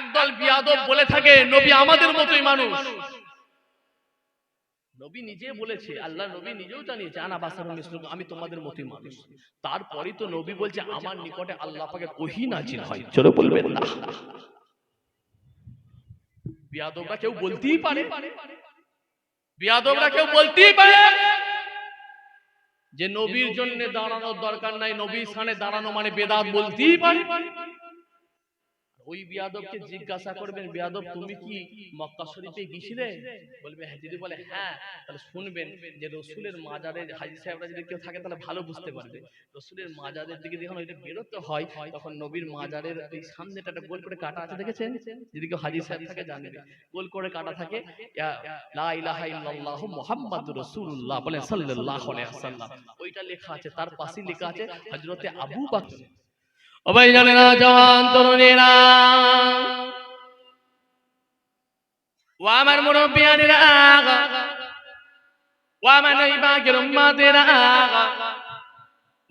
একদল বিয়াদব বলে থাকে নবী আমাদের মতোই মানুষ। নবী নিজে বলেছে, আল্লাহ নবী নিজেও জানিয়েছে আনা বাশারুম মিসলুকুম, আমি তোমাদের মতোই মানুষ। তারপরেই তো নবী বলছে আমার নিকটে আল্লাহ পাকের ওহী নাজিল হয়। জোরে বলবেন না। বিয়াদবরা কেউ বলতেই পারে, বিয়াদবরা কেউ বলতেই পারে যে নবীর জন্য দাঁড়ানোর দরকার নাই, নবীর সামনে দাঁড়ানো মানে বেদাত, বলতেই পারে। ওই বিয়াদবকে জিজ্ঞাসা করবেন, বিয়াদব তুমি কি মক্কা শরীফে গিয়েছিলে? বলবে হ্যাঁ। যদি বলে হ্যাঁ, তাহলে শুনবেন যে রসুলের মাজারের হাজী সাহেবরা যদি কেউ থাকে তাহলে ভালো বুঝতে পারবে। রসুলের মাজারের দিকে যখন ওইটা বেরোতে হয় তখন নবীর মাজারের ওই সামনেটা একটা গোল করে কাটা আছে, দেখেছেন? যদি কেউ হাজী সাহেব থাকে জানবে, গোল করে কাটা থাকে লা ইলাহা ইল্লাল্লাহু মুহাম্মাদুর রাসূলুল্লাহ বলেন সাল্লাল্লাহু আলাইহি ওয়াসাল্লাম, ওইটা লেখা আছে। তার পাশেই লেখা আছে হযরতে আবু বকর। ও ভাই জানেনা, জওয়ান তরুণীরা, ও আমার মুরব্বিয়ানেরা, ও আমার নবী পাকের উম্মতেরা,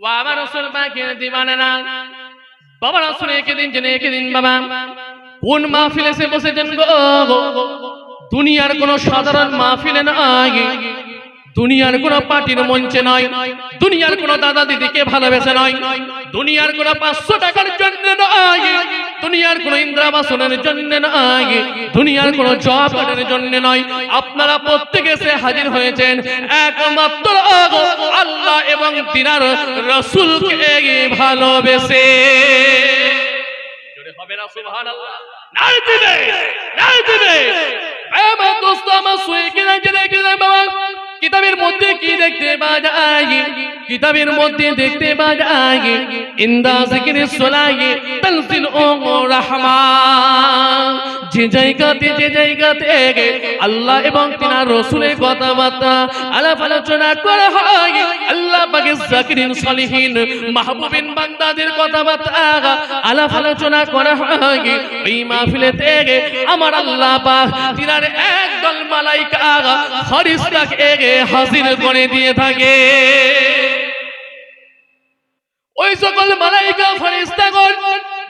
ও আমার রাসূল পাকের দিওয়ানারা, বাবা রাসূল একদিন জেনে একদিন বাবা কোন মাহফিলে এসে বসেছেন গো? দুনিয়ার কোন সাধারণ মাহফিলে নয়, দুনিয়ার কোন পার্টির মঞ্চে নয়, দুনিয়ার কোন দাদা দিদিকে ভালোবেসে নয়, দুনিয়ার কোন 500 টাকার জন্য নয়, দুনিয়ার কোন ইন্দ্রাবাসনের জন্য নয়, দুনিয়ার কোন জব কার্ডের জন্য নয়। আপনারা প্রত্যেকে এসে হাজির হয়েছেন একমাত্র আল্লাহ এবং তিনার রাসূলকে ভালোবেসে। জোরে হবে না সুবহানাল্লাহ? নাই দিলে, নাই দিলে। আমার দোস্ত আমার শুয়ে কিনা কিনা কিনা বাবা, কিতাবের মধ্যে কি দেখতে পাওয়া যায়? কিতাবের মধ্যে দেখতে পাওয়া যায় ইনদা যিকরিস সালাহি তানজিলুর রাহমান। যে জায়গাতে আল্লাহ এবং তিনার রাসূলের কথাবার্তা আলাপ আলোচনা করা হয়, আল্লাহ পাকের জাকিরিন সালিহিন মাহবুবিন বান্দাদের কথাবার্তা আলাপ আলোচনা করা হয়, ওই মাহফিলেতে আমার আল্লাহ পাক তিনার একদল মালায়েকা ফেরেশতাকে হাজির করে দিয়ে থাকে। ওই সকল মালায়েকা ফেরেশতাগণ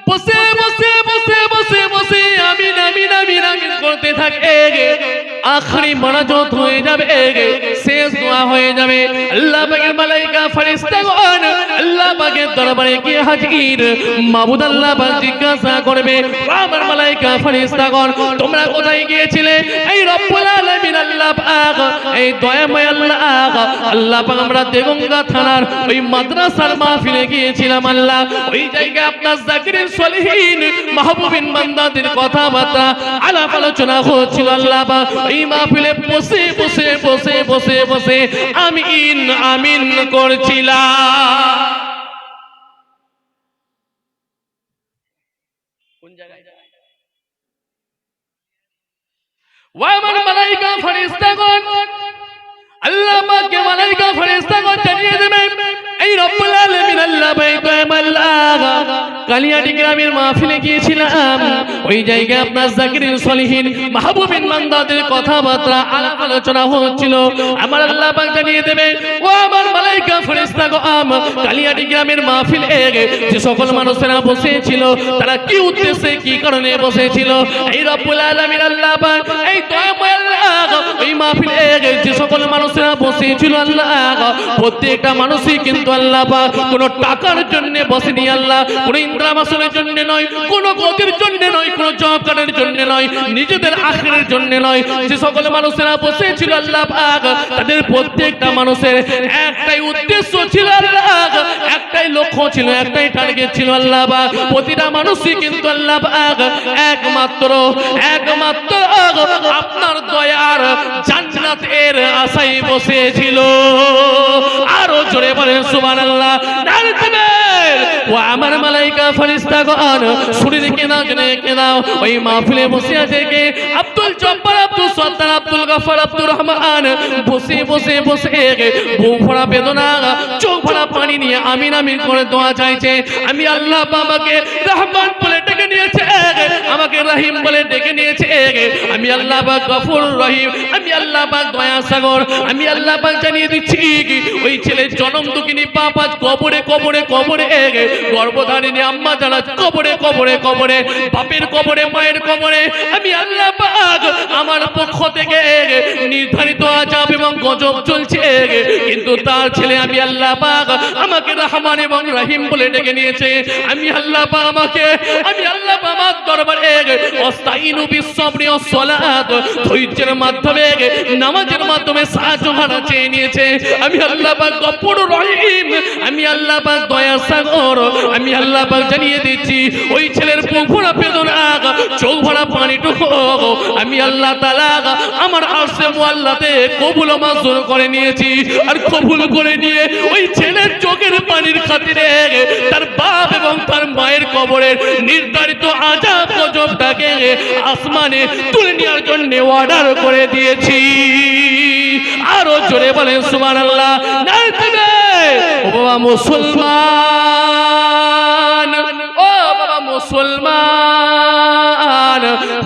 বসে বসে বসে বসে বসে আমিন আমিন আমিন আমিন করতে থাকে। আখরি মোনাজাত হয়ে যাবে, শেষ দোয়া হয়ে যাবে। আল্লাহ পাকের মালায়েকা ফেরেশতাগণ আল্লাহ পাকের দরবারে গিয়ে হাজির। মাবুদ আল্লাহ পাক জিজ্ঞাসা করবে, আমার মালায়েকা ফেরেশতাগণ তোমরা কোথায় গিয়েছিলে? এই রব্বুল আলামিন আল্লাহ পাক, এই দয়াময় আল্লাহ আল্লাহ পাক আমরা দেগঙ্গা থানার ওই মাদ্রাসার মাহফিলে গিয়েছিলাম আল্লাহ। ওই জায়গায় আপনার জাকিরিন সালিহিন মাহবুবিন বান্দাদের কথাবার্তা আলাপ আলোচনা হচ্ছিল আল্লাহ পাক। এই মাহফিলে বসে বসে বসে বসে বসে আমিন আমিন করছিলাম। কোন জায়গায়? ওয়া আমার মালায়েকা ফেরেশতাগণ আল্লাহ পাকের মালায়েকা ফেরেশতাগণ জানিয়ে দেবেন, এই রব্বুল আলামিন আল্লাহ আল্লাহ কালিয়াটি গ্রামের মাহফিলে গিয়েছিলাম। ওই জায়গায় আপনার জাকিরিন সালিহিন মাহবুবিন বান্দাদের কথাবার্তা আলাপ আলোচনা হচ্ছিল। আমার আল্লাহ পাক জানিয়ে দেবেন, ও আমার মালায়েকা ফেরেশতাগণ কালিয়াটি গ্রামের মাহফিলে যে সকল মানুষেরা বসেছিল তারা কি উদ্দেশ্যে কি কারণে বসেছিল, এই রব্বুল আলামিন আল্লাহ পাক এই দয়াময় আল্লাহ এই মাহফিলে যে সকল মানুষেরা বসেছিল আল্লাহ প্রত্যেকটা মানুষই কিন্তু আল্লাহ পাক কোনো টাকার জন্য বসেনি আল্লাহ, কোনো ইন্দ্রাবাসনের জন্য নয়, কোনো গতির জন্য নয়, কোনো জব কার্ডের জন্য নয়, নিজেদের আখিরের জন্য নয়। যে সকল মানুষেরা বসেছিল আল্লাহ পাক তাদের প্রত্যেকটা মানুষের একটাই উদ্দেশ্য ছিল আল্লাহ, একটাই লক্ষ্য ছিল, একটাই টার্গেট ছিল আল্লাহ পাক। প্রতিটা মানুষই কিন্তু আল্লাহ পাক একমাত্র একমাত্র আপনার দয়ার জান্নাতের আশায় বসেছিল। আরো জোরে বলেন সুবহানাল্লাহ। ও আমার মালায়েকা ফেরেশতাগণ শুনে রেখে নাও, জেনে রেখে নাও, ওই মাহফিলে বসে আছে কে? আব্দুল জব্বার, আব্দুল সত্তার, আব্দুল গফফার, আব্দুর রহমান বসে বসে বসে বুক ভরা বেদনা, চোখ ভরা পানি নিয়ে আমিন আমিন করে দোয়া চাইছে। আমি আল্লাহ বাবাকে রহমান বলে ডেকে নিয়েছে, আমাকে রহিম বলে ডেকে নিয়েছে। আমি আল্লাহ পাক গফুর রহিম, আমি আল্লাহ পাক দয়া সাগর। আমি আল্লাহ পাক জানিয়ে দিচ্ছি ওই ছেলের জনম দুঃখিনী বাপ আজ কবরে কবরে কবরে, গর্ভধারিণী আম্মা যারা কবরে কবরে কবরে, বাপের কবরে মায়ের কবরে। আমি আল্লাহ পাক আমার পক্ষ থেকে নির্ধারিত আযাব এবং গজব চলছে, কিন্তু তার ছেলে আমি আল্লাহ পাক আমাকে রহমান এবং রহিম বলে ডেকে নিয়েছে। আমি আল্লাহ পাক আমাকে, আমি আল্লাহ পাক আমার দরবারে ওয়াস্তাইনু বিস-সাবরি ওয়াস-সালাত, ধৈর্যের মাধ্যমে নামাজের মাধ্যমে সাহায্য হারা চেয়ে নিয়েছে। আমি আল্লাহ পাক গফুর রহিম, আমি আল্লাহ পাক দয়া সাগর। আমি আল্লাহ পাক জানিয়ে দিচ্ছি ওই ছেলের বুক ভরা বেদনা, চোখ ভরা পানিটুকু আমি আল্লাহ তাআলা আমার আরশে মুআল্লাতে কবুল মঞ্জুর করে নিয়েছি। আর কবুল করে নিয়ে ওই ছেলের চোখের পানির খাতিরে তার বাপ এবং তার মায়ের কবরের নির্ধারিত আযাব গজবটাকে আসমানে তুলে নেওয়ার জন্য অর্ডার করে দিয়েছি। আরো জোরে বলেন সুবহানাল্লাহ। ও বাবা মুসলমান, ও বাবা মুসলমান,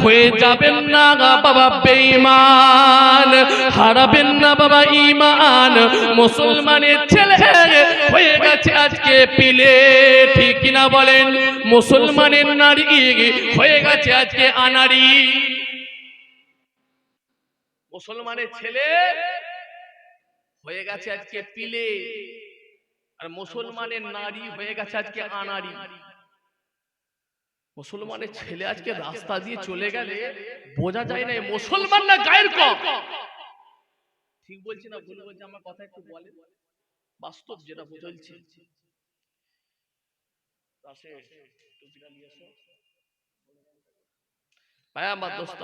হয়ে যাবেন না বাবা বেঈমান, হারাবেন না বাবা ঈমান। মুসলমানের ছেলে হয়ে গেছে আজকে পিলে, ঠিক কিনা বলেন? মুসলমানের নারী হয়ে গেছে আজকে আনাড়ি। মুসলমানের ছেলে হয়ে গেছে আজকে পিলে, আর মুসলমানের নারী হয়ে গেছে আজকে আনাড়ি। মুসলমানের ছেলে আজকে রাস্তা দিয়ে চলে গেলে বোঝা যায় না মুসলমান না গায়ের কম। ঠিক বলছি না ভুল বলছি? আমার কথা একটু বলে, বাস্তব যেটা বলছি। ভাই আমার দোস্ত,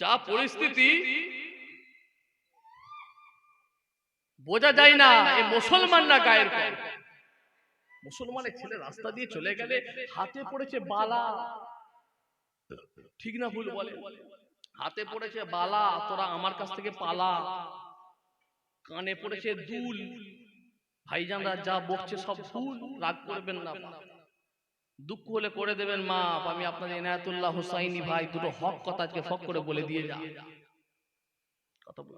যা পরিস্থিতি বোঝা যায় না এই মুসলমান না গায়ের কম। মুসলমানের ছেলে রাস্তা দিয়ে চলে গেলে হাতে পড়েছে বালা, ঠিক না ভুল বলে? হাতে পড়েছে বালা, তোরা আমার কাছ থেকে পালা। কানে পড়েছে দুল। ভাইজানরা যা বকছে সব ভুল, রাগ করবেন না, দুঃখ হলে করে দেবেন মা। আমি আপনাদের ইনায়াতুল্লাহ হুসাইনি ভাই দুটো হক কথা আজকে ফক করে বলে দিয়ে যা। কথা বল,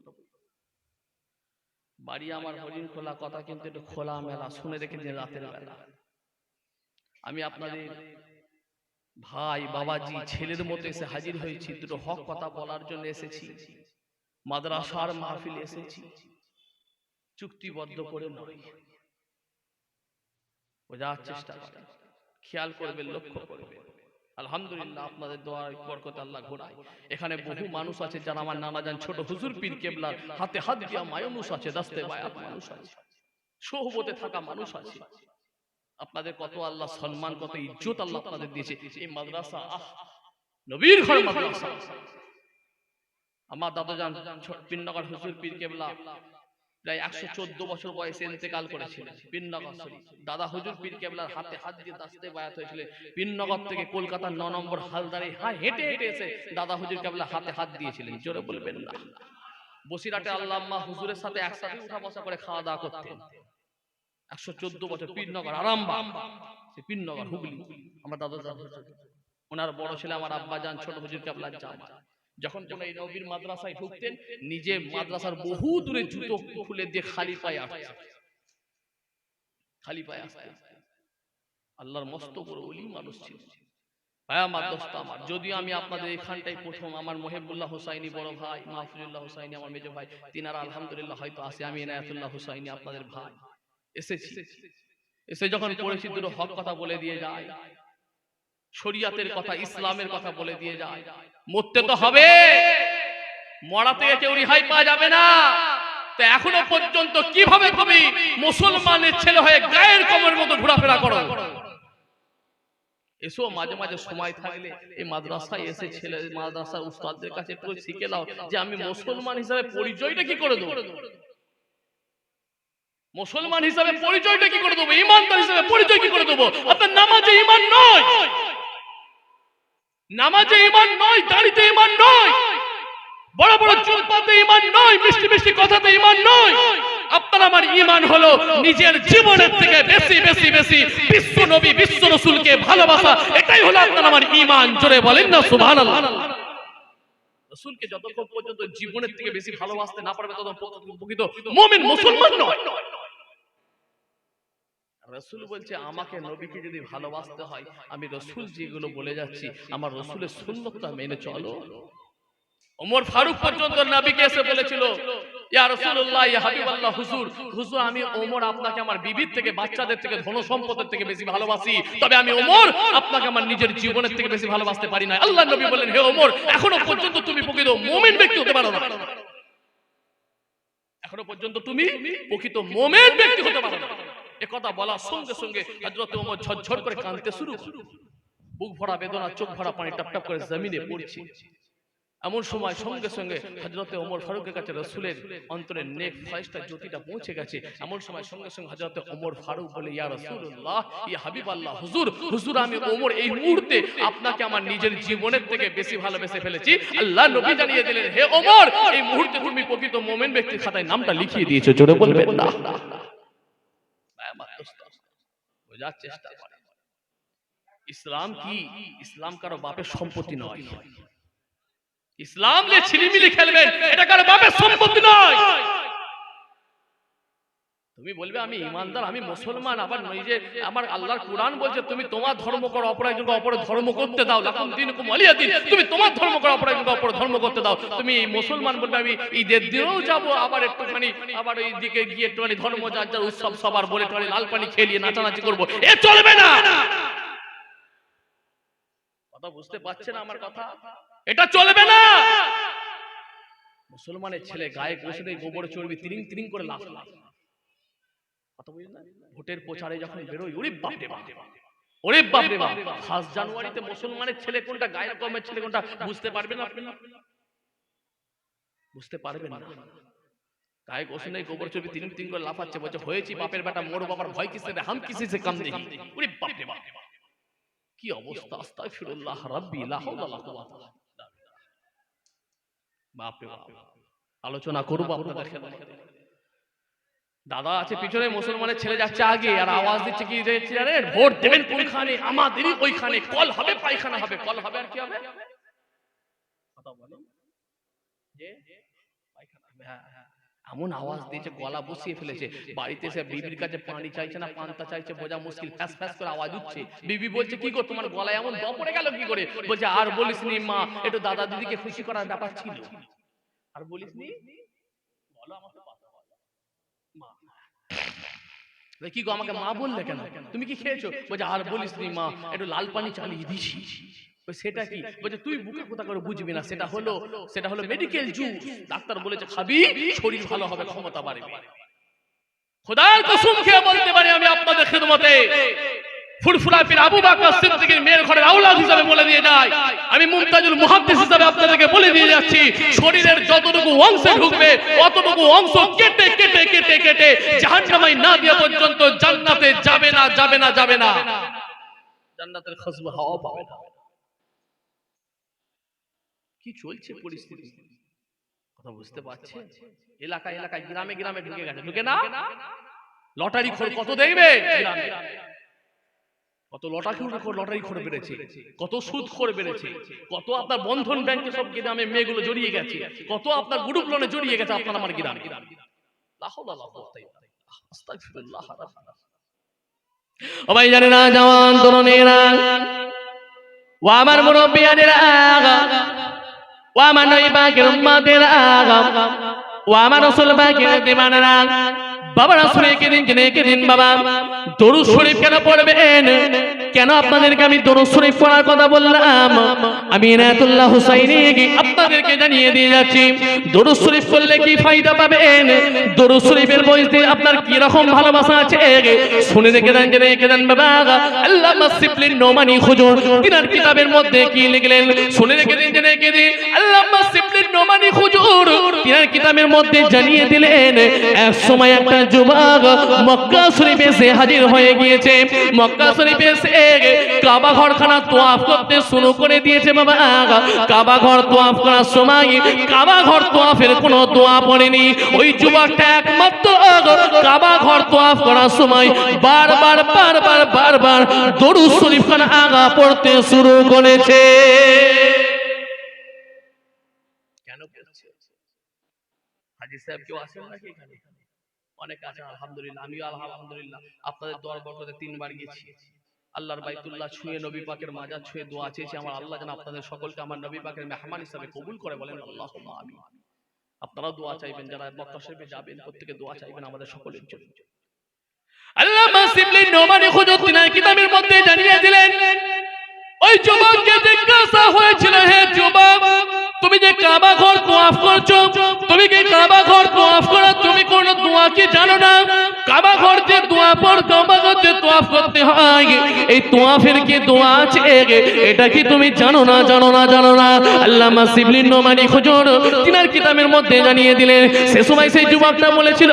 বাড়ি আমার হরিণ খোলা, কথা কিন্তু একটু খোলা মেলা, শুনে রেখে দিন রাতের বেলা। আমি আপনাদের ভাই বাবাজি ছেলের মতো এসে হাজির হয়েছি, দুটো হক কথা বলার জন্য এসেছি। মাদ্রাসার মাহফিল এসেছি, চুক্তিবদ্ধ করে নয়। বোঝার চেষ্টা করেন, খেয়াল করবেন, লক্ষ্য করবেন। আলহামদুলিল্লাহ আপনাদের দোয়ার বরকতে আল্লাহ ঘোরায়। এখানে বহু মানুষ আছে যারা আমার নানা জান ছোট হুজুর পীর কেবলার হাতে হাত দিয়া মায়ুনুস আছে, দাস্তে বায়াত মানুষ আছে, সোহবতে থাকা মানুষ আছে। আপনাদের কত আল্লাহ সম্মান, কত ইজ্জত আল্লাহ আপনাদের দিয়েছে। এই মাদ্রাসা নবীর ঘর মাদ্রাসা। আমার দাদা জান পীরনগর হুজুর পীর কেবলা প্রায় 114 বছর বয়সে ইন্তেকাল করেছিলেন পীরনগর শরীফ। দাদা হুজুর পীর কেবলার হাতে হাত দিয়ে দাস্তে বায়াত হয়েছিল। পীরনগর থেকে কলকাতার 9 নম্বর হালদারে হেঁটে হেঁটে এসে দাদা হুজুর কেবলা হাতে হাত দিয়েছিলেন। জোরে বলবেন না। বসিরহাটে আল্লাহ আম্মা হুজুরের সাথে একসাথে উঠা বসা করে খাওয়া দাওয়া করতেন। 114 বছর পীরনগর আরামবাগ, সে পীরনগর হুগলি। আমার দাদা জান ওনার বড় ছেলে আমার আব্বা জান ছোট হুজুর কেবলার জামা। যখন কোন এই নবীর মাদ্রাসায় ঢুকতেন, নিজে মাদ্রাসার বহু দূরে জুতো খুলে দিয়ে খালি পায়ে আসতেন, খালি পায়ে আসতেন। আল্লাহর মস্ত বড় ওলি মানুষ ছিল। যদিও আমি আপনাদের এখানটাই প্রথম, আমার মহিবুল্লাহ হুসাইনি বড় ভাই, মাহফুজুল্লাহ হুসাইনি আমার মেজো ভাই, তিনারা আলহামদুলিল্লাহ হয়তো আসে। আমি ইনায়াতুল্লাহ হুসাইনি আপনাদের ভাই এসেছি। এসে যখন পড়েছি দুটো হক কথা বলে দিয়ে যায়, শরিয়াতের কথা, ইসলামের কথা বলে দিয়ে যায়। মরতে তো হবে, মরা থেকে কেউ রেহাই পাওয়া যাবে না। তো এখনো পর্যন্ত কিভাবে তুমি মুসলমানের ছেলে হয়ে গায়ের কমের মতো ঘোরাফেরা করো? এসো মাঝে মাঝে সময় থাকলে এই মাদ্রাসায় এসে ছেলে মাদ্রাসার উস্তাদদের কাছে একটু শিখে নাও যে আমি মুসলমান হিসাবে পরিচয়টা কি করে দেবো, মুসলমান হিসাবে পরিচয়টা কি করে দেবো, ইমানদার হিসাবে পরিচয় কি করে দেবো। আপনার নামাজে ইমান নয়, নামাজে ইমান নয়, দাড়িতে ইমান নয়, বড় বড় চুল পাতে ইমান নয়, মিষ্টি মিষ্টি কথাতে ইমান নয়, আপনার আমার ঈমান হলো নিজের জীবনের থেকে বেশি বেশি বেশি বিশ্ব নবী বিশ্ব রাসূলকে ভালোবাসা। এটাই হলো আপনার আমার ঈমান। জোরে বলেন না সুবহানাল্লাহ। রাসূলকে যতক্ষণ পর্যন্ত জীবনের থেকে বেশি ভালোবাসতে না পারবে ততক্ষণ প্রকৃত মুমিন মুসলমান নয়। রাসূল বলছে আমাকে নবীকে যদি ভালোবাসতে হয় আমি রাসূল যেগুলো বলে যাচ্ছি আমার রাসূলের সুন্নতটা মেনে চলো। ওমর ফারুক পর্যন্ত নবীকে এসে বলেছিল ইয়া রাসূলুল্লাহ ইয়া হাবিবাল্লাহ হুজুর হুজুর আমি ওমর আপনাকে আমার বিবির থেকে বাচ্চাদের থেকে ধন সম্পদের থেকে বেশি ভালোবাসি, তবে আমি ওমর আপনাকে আমার নিজের জীবনের থেকে বেশি ভালোবাসতে পারি না। আল্লাহর নবী বলেন হে ওমর এখনো পর্যন্ত তুমি প্রকৃত মুমিন ব্যক্তি হতে পারো না, এখনো পর্যন্ত তুমি প্রকৃত মুমিন ব্যক্তি হতে পারো না। এই কথা বলার সঙ্গে সঙ্গে হযরত ওমর ঝরঝর করে কাঁদতে শুরু করলেন, বুক ভরা বেদনা চোখ ভরা পানি টপ টপ করে জমিনে পড়ছে। এমন সময় সঙ্গে সঙ্গে হযরতে ওমর ফারুকের কাছে রাসূলের অন্তরের নেক ফয়সালা জ্যোতিটা পৌঁছে গেছে। এমন সময় সঙ্গে সঙ্গে হযরতে ওমর ফারুক বলে ইয়া রাসূলুল্লাহ ইয়া হাবিবাল্লাহ হুজুর হুজুর আমি ওমর এই মুহূর্তে আপনাকে আমার নিজের জীবনের থেকে বেশি ভালোবেসে ফেলেছি। আল্লাহ নবী জানিয়ে দিলেন হে ওমর এই মুহূর্তে তুমি প্রকৃত মুমিন ব্যক্তির খাতায় নামটা লিখিয়ে দিয়েছো। জোরে বলবেন না। বোঝার চেষ্টা করেন ইসলাম কি? ইসলাম কারো বাপের সম্পত্তি নয়। ইসলাম যে ছিলিমিলি খেলবেন এটা কারো বাপের সম্পত্তি নয়। তুমি বলবে আমি ঈমানদার আমি মুসলমান, আবার নিজে আমার আল্লাহর কোরআন বলছে তুমি তোমার ধর্ম করো অপর একজনকে অপর ধর্ম করতে দাও, লাকুম দীনুকুম ওয়ালিয়া দীন, তুমি তোমার ধর্ম করো অপর একজনকে অপর ধর্ম করতে দাও। তুমি মুসলমান বলবে আমি ঈদের দিনেও যাব আবার একটুখানি আবার ওই দিকে গিয়ে একটুখানি ধর্ম যার যার উৎসব সবার বলে একটুখানি লাল পানি খেলিয়ে নাচানাচি করবো, এ চলবে না। কথা বুঝতে পারছেন আমার কথা? এটা চলবে না। মুসলমানের ছেলে গায়ে গোসলে গোবর চর্বি তিরিং তিরিং করে লাফ লাফ কথা বুঝলেন না? ভোটের প্রচারে যখন বেরোয় ওরে বাপ রে বাপ ওরে বাপ রে বাপ 1 জানুয়ারিতে মুসলমানের ছেলে কোনটা গায়ের কমের ছেলে কোনটা বুঝতে পারবেন আপনি? বুঝতে পারবেন না। গায়ে গোসলে গোবর চর্বি তিরিং তিরিং করে লাফাচ্ছে, বলছে হয়েছি বাপের বেটা মোর বাবার ভয় কিসে রে হাম কিসে সে কাম দেখি। ওরে বাপ রে বাপ কি অবস্থা! আস্তাগফিরুল্লাহ রাব্বি লা হাওলা ওয়ালা কুওয়াতা ইল্লা বিল্লাহ। বাপ রে বাপ আলোচনা করব আপনাদের সাথে। দাদা আছে পিছনে, মুসলমানের ছেলে যাচ্ছে আগে আর আওয়াজ দিচ্ছে কি দিচ্ছে আরে ভোট দেবেন কোনখানে? আমাদেরই ওইখানে কল হবে পায়খানা হবে, কল হবে আর কি হবে কথা বলেন যে পায়খানা হবে। হ্যাঁ হ্যাঁ এমন আওয়াজ দিয়েছে গলা বসিয়ে ফেলেছে। বাড়িতে এসে বিবির কাছে পানি চাইছে না পান্তা চাইছে, বোঝা মুশকিল, ফ্যাস ফ্যাস করে আওয়াজ উঠছে। বিবি বলছে কি গো তোমার গলায় এমন দম পড়ে গেল কি করে? বলছে আর বলিসনি মা, একটু দাদা দিদিকে খুশি করার ব্যাপার ছিল। আর বলিসনি বলো আমাকে মা। কি গো আমাকে মা বললে কেন? তুমি কি খেয়েছো? বলছে আর বলিসনি মা, একটু লাল পানি চালিয়ে দিছি। সেটা কি? বলছে তুই বুকে কোথা করে বুঝবি না, সেটা হলো মেডিকেল জুস। ডাক্তার বলেছে খাবি শরীর ভালো হবে ক্ষমতা বাড়বে। খোদার কসম খেয়ে বলতে পারি আমি আপনাদের খিদমতে ফুরফুরা পীর আবু বকর সিদ্দিকের মেয়ের ঘরের আওলাদ হিসেবে বলে দিয়ে যাই, আমি মুমতাজুল মুহাদ্দিস হিসেবে আপনাদেরকে বলে দিয়ে যাচ্ছি শরীরের যতটুকু অংশে ঢুকবে অতটুকু অংশ কেটে কেটে কেটে কেটে জাহান্নামে না দেওয়া পর্যন্ত জান্নাতে যাবে না যাবে না যাবে না, জান্নাতের খুশবু হাওয়া পাবে না। কি চলছে পরিস্থিতি কথা বুঝতে পারছেন? এলাকায় এলাকায় গ্রামে গ্রামে ঢুকে গেছে, ঢুকে না? লটারি খোর কত দেখবে গ্রামে, কত লটারি খোর বেড়েছে, কত সুদ খোর বেড়েছে, কত আপনার বন্ধন ব্যাংকে সব গ্রামে মেয়েগুলো জড়িয়ে গেছে, কত আপনার গ্রুপ লোনে জড়িয়ে গেছে আপনার আমার গ্রামে। লা হাওলা ওয়ালা কুওয়াতা ইল্লা বিল্লাহ। আস্তাগফিরুল্লাহ। ও ভাই জানেন না জওয়ান তরুণেরা ও আমার মুরব্বিয়ানেরা ও আমার নবী পাকের উম্মতেরা ও আমার রাসূল পাকের দিওয়ানারা, বাবা রাসূলের কেদিন বাবা দরুদ শরীফ কেন পড়বেন? কেন আপনাদেরকে আমি দরুদ শরীফ পড়ার কথা বললাম? আমি ইনায়াতুল্লাহ হুসাইনি আপনাদেরকে জানিয়ে দিয়ে যাচ্ছি দরুদ শরীফ পড়লে কি ফায়দা পাবেন, দরুদ শরীফের মধ্যে আপনার কি রকম ভালোবাসা আছে শুনে রেখে দেন বাবা। আল্লামা শিবলির নোমানি হুজুর তিনার কিতাবের মধ্যে কি লিখলেন শুনে রেখে দিন। আল্লামা শিবলির শিবলিন নোমানি হুজুর তিনার কিতাবের মধ্যে জানিয়ে দিলেন এক সময় একটা যুবক মক্কা শরীফে এসে হাজির হয়ে গিয়েছে। মক্কা শরীফে এসে কাবা ঘরখানা তওয়াফ করতে শুরু করে দিয়েছে। বাবা কাবা ঘর তওয়াফ করার সময় কাবা ঘর তওয়াফের কোনো দোয়া পড়েনি। ওই যুবকটা একমাত্র কাবা ঘর তওয়াফ করার সময় বারবার দরুদ শরীফ খানা আগা পড়তে শুরু করেছে। কেন পড়ছে? হাজী সাহেব কেউ আছেন নাকি এখানে? অনেক আছেন আলহামদুলিল্লাহ। আমিও আলহামদুলিল্লাহ আপনাদের দোয়ার বরকতে 3 বার গেছি। আল্লাহর বাইতুল্লাহ ছুঁয়ে নবী পাকের মাজার ছুঁয়ে দোয়া চেয়েছি আমার আল্লাহ যেন আপনাদের সকলকে আমার নবী পাকের মেহমান হিসেবে কবুল করে, বলেন আল্লাহুম্মা আমিন। আপনারা দোয়া চাইবেন, যারা মক্কা শরীফে যাবেন প্রত্যেকে দোয়া চাইবেন আমাদের সকলের জন্য। আল্লামা শিবলিন নোমানি হুজুর তিনার কিতাবের মধ্যে জানিয়ে দিলেন ওই যুবককে জিজ্ঞাসা হয়েছিল, হে যুবক তুমি যে কাবা ঘর তওয়াফ করছো, তুমি কি কাবা ঘর তওয়াফ করা তুমি কোন দোয়া কি জানো না? কাবা ঘর যে দোয়া পড় কাবা ঘর যে তওয়াফ করতে হয় এই তওয়াফের কি দোয়া আছে এটা কি তুমি জানো না? আল্লামা শিবলিন নোমানি হুজুর তিনার কিতাবের মধ্যে জানিয়ে দিলেন। সে সময় সেই যুবকটা বলেছিল,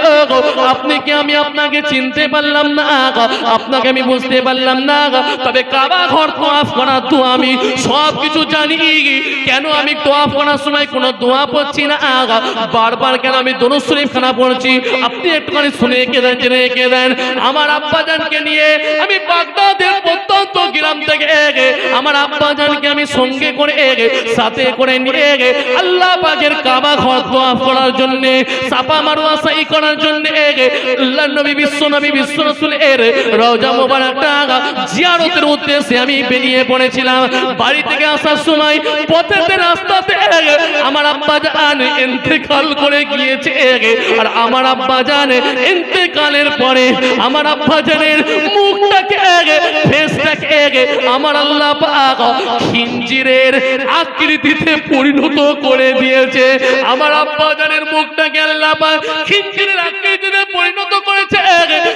আপনি কি আমি আপনাকে চিনতে পারলাম না, আপনাকে আমি বুঝতে পারলাম না, তবে কাবা ঘর তওয়াফ করা তো আমি সব কিছু জানি। কেন আমি তওয়াফ করার সময় কোনো দোয়া পড়ছি না, বারবার কেন আমি দরুদ শরীফ খানা পড়ছি? আপনি একটুখানি শুনে জেনে দেন। আমার আব্বাজানকে নিয়ে আমি বাগদাদের প্রত্যন্ত গ্রাম থেকে আমার আব্বাজানকে আমি সঙ্গে করে সাথে করে নিয়ে আল্লাহ পাকের কাবা ঘর তওয়াফ করার জন্য, সাফা মারওয়া সাই করার জন্য আল্লাহর নবী বিশ্ব রাসূলের রওজা মোবারকটা জিয়ারতের উদ্দেশ্যে আমি বেরিয়ে পড়েছিলাম। বাড়ি থেকে আসার সময় পথেতে রাস্তাতে আমার আব্বাজান ইন্তেকাল করে গিয়েছে। আর আমার আব্বাজান ইন্তেকালের পরে আমার আব্বাজানের মুখটাকে ফেসটাকে আমার আল্লাহ পাক খিঞ্জিরের আকৃতিতে পরিণত করে দিয়েছে। আমার আব্বাজানের মুখটাকে আল্লাহ পাক খিঞ্জিরের আকৃতিতে পরিণত করেছে।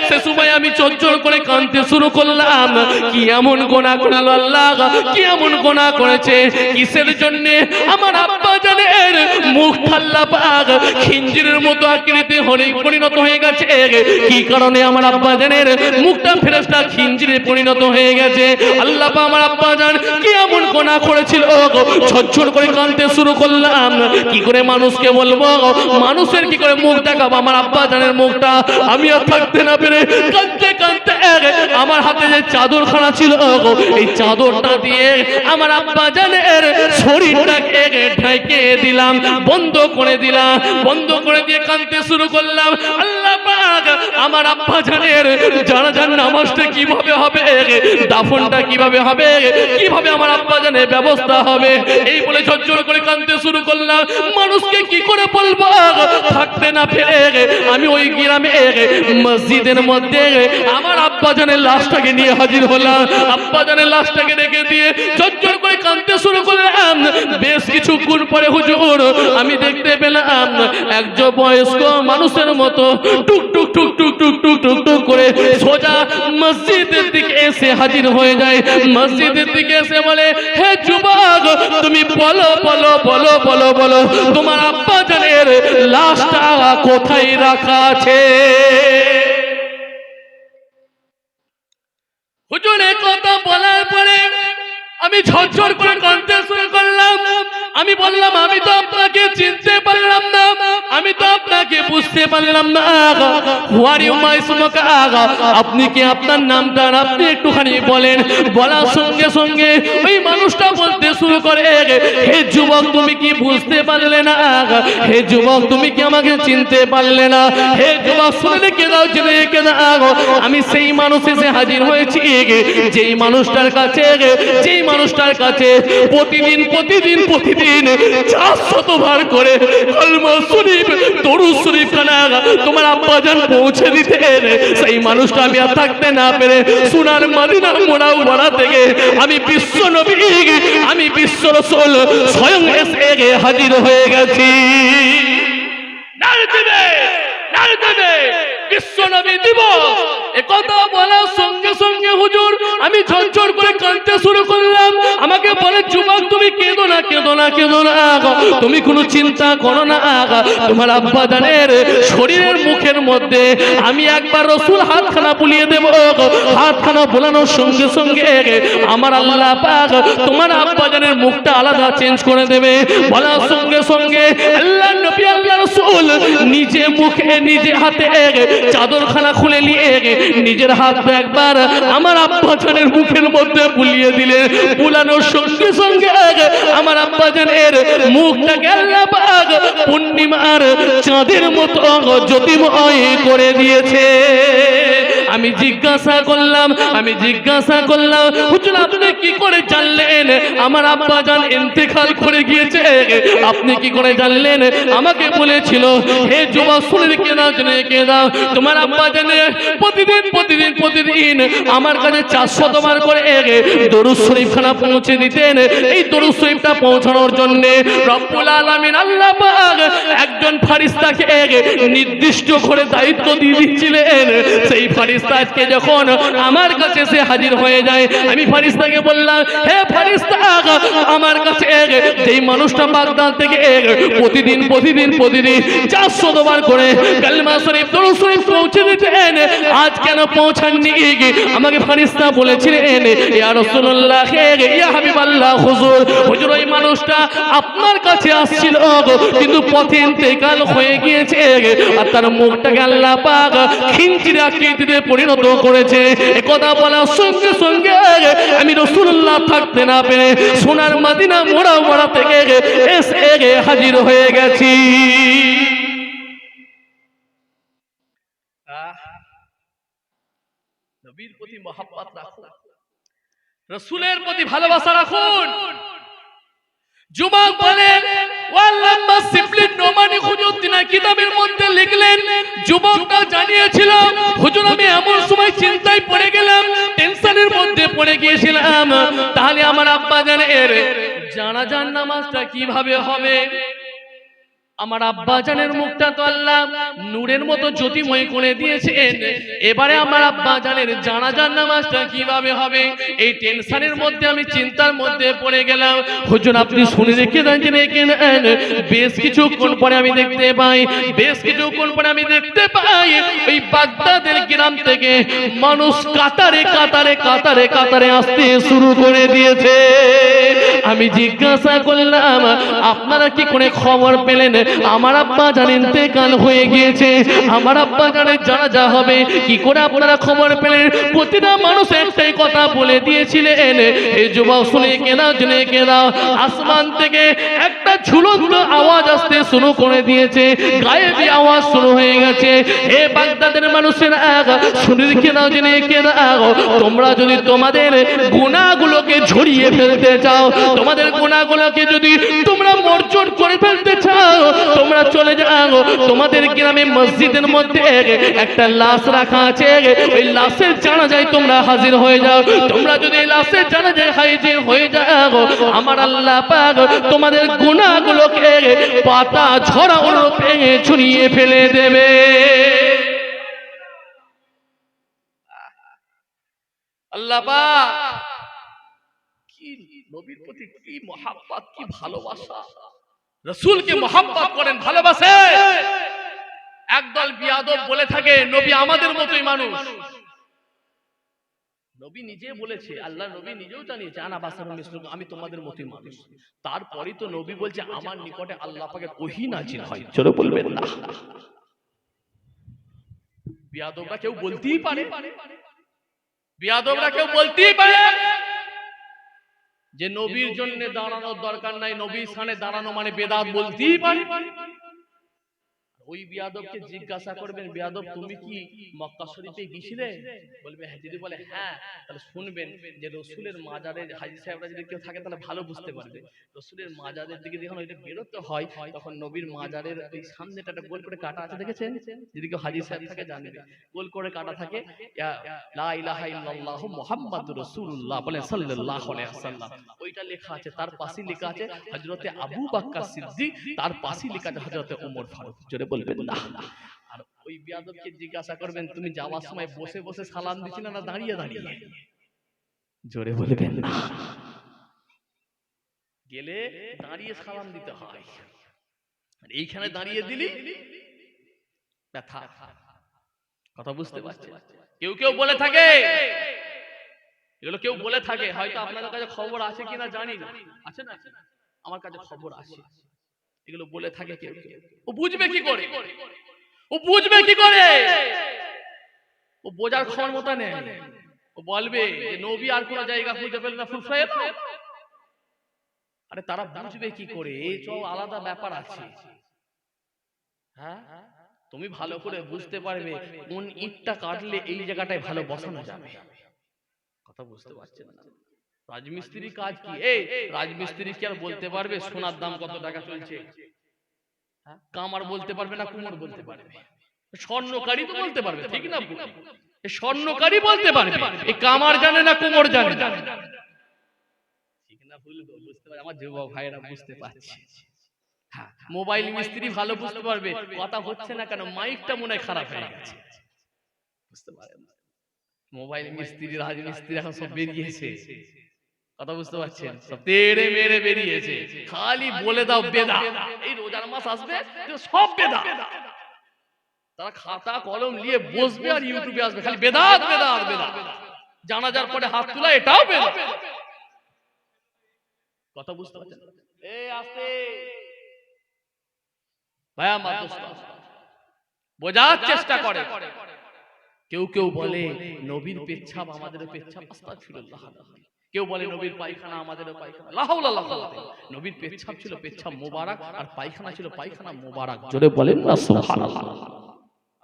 সে সময় আমি চঞ্চল করে কাঁদতে শুরু করলাম। কি এমন গুনাহ করলো আল্লাহ, কি এমন গুনাহ করেছে? কিসের জন্য আমার আব্বাজানের মুখ আল্লাহ পাক খিঞ্জিরের মতো আকৃতি পরিণত হয়ে গেছে? কি কারণে আমার আব্বাজানের মুখটা ফেরেশতা খিঞ্জিরে পরিণত হয়ে গেছে? আল্লাহ পাক আমার আব্বাজান কি এমন গুনাহ করেছিল? ঝরঝর করে কাঁদতে শুরু করলাম। কি করে মানুষকে বলবো, মানুষের কি করে মুখ দেখাবো? আমার আব্বাজানের মুখটা আমি আর থাকতে না পেরে কাঁদতে আমার হাতে যে চাদরখানা ছিল এই চাদরটা দিয়ে আমার আব্বাজানের শরীরটাকে ঢেকে দিলাম, বন্ধ করে দিয়ে কাঁদতে শুরু করলাম। আল্লাহ পাক আমার আব্বাজানের জানাজার নামাজটা কিভাবে হবে, দাফনটা কিভাবে হবে, কিভাবে আমার আব্বাজানের ব্যবস্থা হবে, এই বলে ঝরঝর করে কাঁদতে শুরু করলাম। মানুষকে কি করে বলবো? থাকতে না পেরে আমি ওই গ্রামে মসজিদের মধ্যে আমার আব্বাজানের লাশটাকে নিয়ে হাজির হলাম। আব্বাজানের লাশটাকে রেখে দিয়ে ঝরঝর করে কাঁদতে শুরু করলাম। বেশ কিছুক্ষণ পরে হুজুর আমি দেখতে পেলাম একজন বয়স্ক মানুষের মতো টুক টুক টুক টুক টুক টুক টুক টুক করে সোজা মসজিদের দিকে এসে হাজির হয়ে যায়। মসজিদের দিকে এসে বলে, হে যুবক তুমি বলো বলো বলো বলো বলো তোমার আব্বাজানের লাশটা কোথায় রাখা আছে? হুজুরের কথা বলার পরে আমি ঝরঝর করে কাঁদতে শুরু করলাম। আমি বললাম, আমি তো আপনাকে চিনতে পারলাম না, আমি তো আপনাকে বুঝতে পারলাম না। আপনি কি আপনার নামটা আপনি একটুখানি বলেন? বলার সঙ্গে সঙ্গে ওই মানুষটা বলতে শুরু করে, হে যুবক তুমি কি বুঝতে পারলে না? হে যুবক তুমি কি আমাকে চিনতে পারলে না? হে যুবক শুনে রেখে দাও, জেনে রেখে দাও, আমি সেই মানুষ এসে হাজির হয়েছি যেই মানুষটার কাছে প্রতিদিন 400 বার করে কলমা শরীফ দরুদ শরীফ খানা তোমার আব্বাজান পৌঁছে দিতেন। সেই মানুষটা আমি আর থাকতে না পেরে সোনার মদিনা মুনাওয়ারা থেকে আমি বিশ্ব নবী, আমি বিশ্ব রাসূল স্বয়ং এসে হাজির হয়ে গেছি। নারে দেবে বিশ্ব নবী দিবস, একথা বলার সঙ্গে সঙ্গে হুজুর আমি ঝরঝর করে কাঁদতে শুরু করলাম। আমাকে বলে, যুবক তুমি কেঁদো না, কেঁদো না, কেঁদো না, তুমি কোনো চিন্তা করো না, তোমার আব্বা জানের শরীরের মুখের মধ্যে আমি একবার রসুল হাতখানা বুলিয়ে দেব। হাতখানা বোলানোর সঙ্গে সঙ্গে আমার আল্লাহ পাক তোমার আব্বা জানের মুখটা আলাদা চেঞ্জ করে দেবে। বলার সঙ্গে সঙ্গে আল্লাহ নবী আল্লাহ রাসূল নিজে মুখে নিজে হাতে চাদরখানা খুলে নিয়ে নিজের হাত একবার আমার আব্বা জানের মুখের মধ্যে বুলিয়ে দিলেন। বুলানোর সঙ্গে সঙ্গে আমার আব্বা জানের মুখটাকে আল্লাহ পাক পূর্ণিমার চাঁদের মতো জ্যোতিময় করে দিয়েছে। আমি জিজ্ঞাসা করলাম হুজুর আপনি কি করে জানলেন আমার আব্বা জান ইন্তেকাল করে গিয়েছে? আপনি কি করে জানলেন? আমাকে বলেছিল, হে যুবক শুনে রেখে দাও, তোমার আব্বা জান প্রতিদিন আমার কাছে 400 বার করে দরুদ শরীফ খানা পৌঁছে দিতেন। এই দরুদ শরীফটা পৌঁছানোর জন্য রব্বুল আলামিন আল্লাহ পাক একজন ফেরেশতাকে নির্দিষ্ট করে দায়িত্ব দিয়ে দিয়েছিলেন। সেই ফেরেশতা আজকে যখন আমার কাছে এসে হাজির হয়ে যায়, আমি ফেরেশতাকে বললাম, হে ফেরেশতা আমার কাছে যেই মানুষটা বাগদাদ থেকে প্রতিদিন 400 বার করে কালেমা শরীফ দরুদ শরীফ পৌঁছে দিতেন, আজ কেন পৌঁছাননি? আমাকে ফেরেশতা বলেছিলেন, ইয়া রাসূলুল্লাহ, ইয়া হাবিবাল্লাহ, হুজুর ওই মানুষটা আপনার কাছে আসছিল কিন্তু পথে ইন্তেকাল হয়ে গিয়েছে আর তার মুখটাকে আল্লাহ পাক খিঞ্জির আকৃতিতে পরিণত করেছে। একথা বলার সঙ্গে সঙ্গে আমি রাসূলুল্লাহ থাকতে না পেরে সোনার মদিনা মুনাওয়ারা থেকে এসে হাজির হয়ে গেছি। নবীর প্রতি মহব্বত রাখুন, রাসূলের প্রতি ভালোবাসা রাখুন। যুবক বলেন, ওয়াল্লামা সিফলিন নোমানি হুজুর তিনি কিতাবের মধ্যে লিখলেন, যুবকটা জানিয়েছিল, হুজুর আমি এমন সময় চিন্তায় পড়ে গেলাম, টেনশনের মধ্যে পড়ে গিয়েছিলাম, তাহলে আমার আব্বা জানের জানাজার নামাজটা কিভাবে হবে? আমার আব্বা জানের মুখটা তো আল্লাহ নূরের মতো জ্যোতিময় করে দিয়েছেন, এবারে আমার আব্বা জানের জানাজার নামাজটা কিভাবে হবে? এই টেনশনের মধ্যে আমি চিন্তার মধ্যে পড়ে গেলাম। হুজুর আপনি শুনে রেখে দেন, বেশ কিছুক্ষণ পরে আমি দেখতে পাই ওই বাগদাদের গ্রাম থেকে মানুষ কাতারে আসতে শুরু করে দিয়েছে। আমি জিজ্ঞাসা করলাম, আপনারা কি করে খবর পেলেন আমার আব্বা জান ইন্তেকাল হয়ে গিয়েছে? আমার আব্বা জানের জানাজা হবে, কি করে আপনারা খবর পেলেন? প্রতিটা মানুষ একটাই কথা বলে দিয়েছিলেন, এই যুবক শুনে কেনাও আসমান থেকে একটা ঝুলন্ত আওয়াজ আসতে শুরু করে দিয়েছে, গায়েবী আওয়াজ শুরু হয়ে গেছে। হে বাগদাদের মানুষেরা শুনে কেনাও, তোমরা যদি তোমাদের গুনাহগুলোকে ঝরিয়ে ফেলতে চাও, তোমাদের গুনাহগুলোকে যদি তোমরা মার্জন করে ফেলতে চাও, তোমরা চলে যাও, তোমাদের গ্রামে মসজিদের মধ্যে একটা লাশ রাখা আছে, ওই লাশের জানাজায় তোমরা হাজির হয়ে যাও। তোমরা যদি লাশের জানাজায় হাজির হয়ে যাও, আমার আল্লাহ পাক তোমাদের গুনাহগুলোকে পাতা ঝরা রূপে ছড়িয়ে ফেলে দেবে। আল্লাহ পাক কি নবীর প্রতি কি মহব্বত, কি ভালোবাসা, রাসূলকে মহব্বত করেন, ভালোবাসে। একদল বিয়াদব বলে থাকে নবী আমাদের মতোই মানুষ। নবী নিজে বলেছে, আল্লাহ নবী নিজেও জানিয়েছে, আনা বাসারুম মিসলুকুম, আমি তোমাদের মতোই মানুষ। তারপরেই তো নবী বলছে আমার নিকটে আল্লাহ পাকের ওহী নাযিল হয়। চলো বলবেন না, বিয়াদবরা কেউ বলতেই পারে, যে নবীর জন্য দাঁড়ানোর দরকার নাই, নবীর সামনে দাঁড়ানো মানে বেদাত, বলতেই পারে। ওই বিয়াদবকে জিজ্ঞাসা করবেন, বিয়াদব তুমি কি মক্কা শরীফে গিয়েছিলে? বলবে হ্যাঁ। যদি বলে হ্যাঁ, তাহলে শুনবেন যে রসুলের মাজারে হাজী সাহেবরা যদি কেউ থাকে তাহলে ভালো বুঝতে পারবে। রসুলের মাজারের দিকে যখন ওইটা বেরোতে হয়, তখন নবীর মাজারের ওই সামনেটা একটা গোল করে কাটা আছে, দেখেছেন? যদি কেউ হাজী সাহেব থাকে জানবে, গোল করে কাটা থাকে, লা ইলাহা ইল্লাল্লাহ মুহাম্মাদুর রাসূলুল্লাহ বলে সাল্লাল্লাহু আলাইহি ওয়াসাল্লাম, ওইটা লেখা আছে। তার পাশে লেখা আছে হযরতে আবু বকর সিদ্দিক, তার পাশে লেখা আছে হযরতে ওমর ফারুক। জোরে বলবেন না। আর ওই বিয়াদবকে জিজ্ঞাসা করবেন তুমি যাওয়ার সময় বসে বসে সালাম দিছিলে না দাঁড়িয়ে দাঁড়িয়ে? জোরে বলবেন না। গেলে দাঁড়িয়ে সালাম দিতে হয়, এইখানে দাঁড়িয়ে দিলি ব্যথা। কথা বুঝতে পারছেন? কেউ কেউ বলে থাকে, এগুলো কেউ বলে থাকে, হয়তো আপনাদের কাছে খবর আছে কিনা জানি না, আছে না? আমার কাছে খবর আছে, এগুলো বলে থাকে কেউ কেউ। ও বুঝবে কি করে? ও বুঝবে কি করে? ও বোঝার ক্ষমতা নেই। ও বলবে যে নবী আর কোন জায়গা খুঁজে পেল না, ফুরফুরায় দাও। আরে তারা বুঝবে কি করে? এই সব আলাদা ব্যাপার আছে। হ্যাঁ, তুমি ভালো করে বুঝতে পারবে কোন ইটটা কাটলে এই জায়গাটায় ভালো বসানো যাবে। কথা বুঝতে পারছেন না? রাজমিস্ত্রি কাজ কি? এই রাজমিস্ত্রি কি আর বলতে পারবে সোনার দাম কত টাকা চলছে? কামার বলতে পারবে না, কুমোর বলতে পারবে? স্বর্ণকারী তো বলতে পারবে, ঠিক না? স্বর্ণকারী বলতে পারবে, এই কামার জানে না, কুমোর জানে না। ঠিক না ভুল বুঝতে পারে আমার যুবক ভাইয়েরা, বুঝতে পারছে? হ্যাঁ, মোবাইল মিস্ত্রি ভালো বুঝতে পারবে কথা হচ্ছে না কেন, মাইকটা মনে হয় খারাপ হয়ে গেছে। বুঝতে পারেন? মোবাইল মিস্ত্রি, রাজমিস্ত্রি এখন সব বেরিয়েছে। কথা বুঝতে পারছেন? সব তেড়ে মেরে বেরিয়েছে, খালি বলে দাও বেদা। এই রোজার মাস আসবে সব বেদা। তারা খাতা কলম নিয়ে বসবে আর ইউটিউবে আসবে, খালি বেদাত বেদাত বেদাত। জানাজার পরে হাত তোলা, এটাও বেদাত। কথা বুঝতে পারছেন? এই আস্তে ভাইয়া মা দোস্ত বোঝার চেষ্টা করে। কেউ কেউ বলে নবীর পেচ্ছাপ আমাদেরও পেচ্ছাপ, আস্তাগফিরুল্লাহ। কেউ বলে নবীর পায়খানা আমাদেরও পায়খানা, লা হাওলা ওয়ালা কুওয়াতা। নবীর পেচ্ছাপ ছিল পেচ্ছাপ মোবারক, আর পায়খানা ছিল পায়খানা মোবারক। জোরে বলেন না সুবহানাল্লাহ।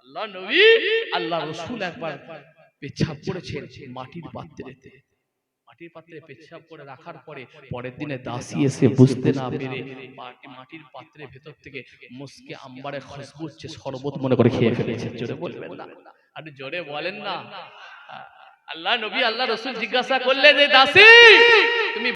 আল্লাহ নবী, আল্লাহ রাসূল একবার পেচ্ছাপ করেছেন মাটির পাত্রেতে। মাটির পাত্রে পেচ্ছাপ করে রাখার পরে পরের দিনে দাসী এসে বুঝতে না পেরে মাটির পাত্রের ভেতর থেকে মুস্কে আম্বারে খুশবু হচ্ছে শরবত মনে করে খেয়ে ফেলেছে। জোরে বলবেন না? আর জোরে বলেন না। আল্লাহ নবী আল্লাহ রাসূল জিজ্ঞাসা করলেন, এই দাসী তুমি